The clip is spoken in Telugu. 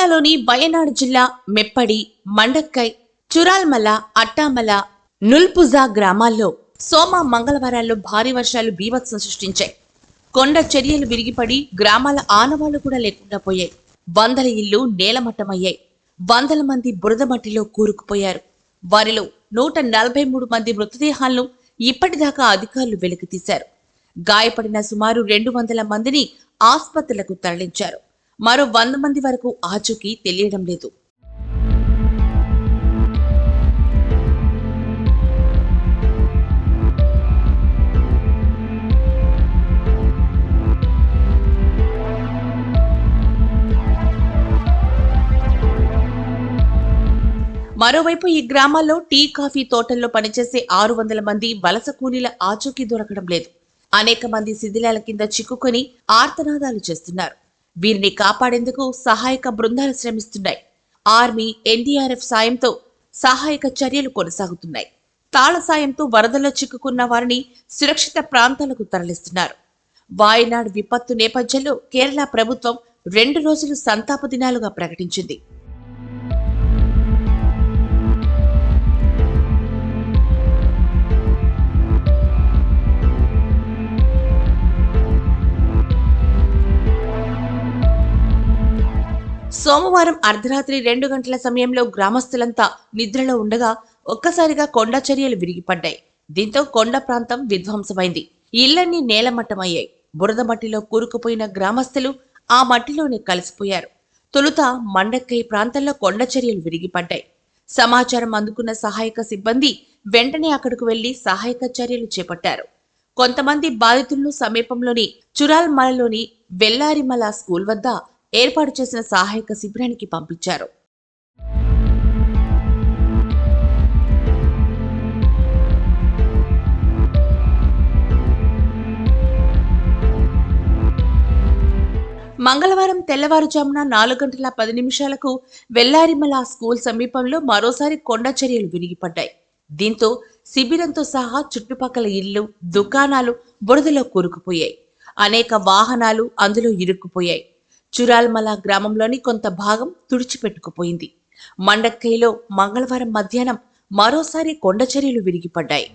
కేరళలోని వయనాడు జిల్లా మెప్పడి, మండక్కై, చురాల్మల, అట్టామల, నుల్పుజా గ్రామాల్లో మంగళవారాల్లో భారీ వర్షాలు బీభత్సం సృష్టించాయి. కొండ చర్యలు విరిగిపడి గ్రామాల ఆనవాళ్లు కూడా లేకుండా పోయాయి. వందల ఇళ్లు నేలమట్టమయ్యాయి. వందల మంది బురద మట్టిలో కూరుకుపోయారు. వారిలో 143 మంది మృతదేహాలను ఇప్పటిదాకా అధికారులు వెలికితీశారు. గాయపడిన సుమారు 200 మందిని ఆస్పత్రులకు తరలించారు. మరో 100 మంది వరకు ఆచూకీ తెలియడం లేదు. మరోవైపు ఈ గ్రామాల్లో టీ, కాఫీ తోటల్లో పనిచేసే 600 మంది వలస కూలీల ఆచూకీ దొరకడం లేదు. అనేక మంది శిథిలాల కింద చిక్కుకొని ఆర్తనాదాలు చేస్తున్నారు. వీరిని కాపాడేందుకు సహాయక బృందాలు శ్రమిస్తున్నాయి. ఆర్మీ, ఎన్డీఆర్ఎఫ్ సాయంతో సహాయక చర్యలు కొనసాగుతున్నాయి. తాళ సాయంతో వరదల్లో చిక్కుకున్న వారిని సురక్షిత ప్రాంతాలకు తరలిస్తున్నారు. వాయనాడ్ విపత్తు నేపథ్యంలో కేరళ ప్రభుత్వం 2 రోజులు సంతాప దినాలుగా ప్రకటించింది. సోమవారం అర్ధరాత్రి 2 గంటల సమయంలో గ్రామస్తులంతా నిద్రలో ఉండగా ఒక్కసారిగా కొండ చర్యలు విరిగిపడ్డాయి. దీంతో కొండ ప్రాంతం విధ్వంసమైంది. ఇళ్లన్నీ నేలమట్టమయ్యాయి. బురద మట్టిలో కూరుకుపోయిన గ్రామస్తులు ఆ మట్టిలోనే కలిసిపోయారు. తొలుత మండక్కై ప్రాంతంలో కొండ చర్యలు విరిగిపడ్డాయి. సమాచారం అందుకున్న సహాయక సిబ్బంది వెంటనే అక్కడకు వెళ్లి సహాయక చర్యలు చేపట్టారు. కొంతమంది బాధితులను సమీపంలోని చురాల్మలలోని వెల్లారిమల స్కూల్ వద్ద ఏర్పాటు చేసిన సహాయక శిబిరానికి పంపించారు. మంగళవారం తెల్లవారుజామున 4 గంటల 10 నిమిషాలకు వెల్లారిమల స్కూల్ సమీపంలో మరోసారి కొండ చర్యలు విరిగిపడ్డాయి. దీంతో శిబిరంతో సహా చుట్టుపక్కల ఇళ్లు, దుకాణాలు బురదలో కూరుకుపోయాయి. అనేక వాహనాలు అందులో ఇరుక్కుపోయాయి. చురాల్మల గ్రామంలోని కొంత భాగం తుడిచిపెట్టుకుపోయింది. మండక్కైలో మంగళవారం మధ్యాహ్నం మరోసారి కొండ చర్యలు విరిగిపడ్డాయి.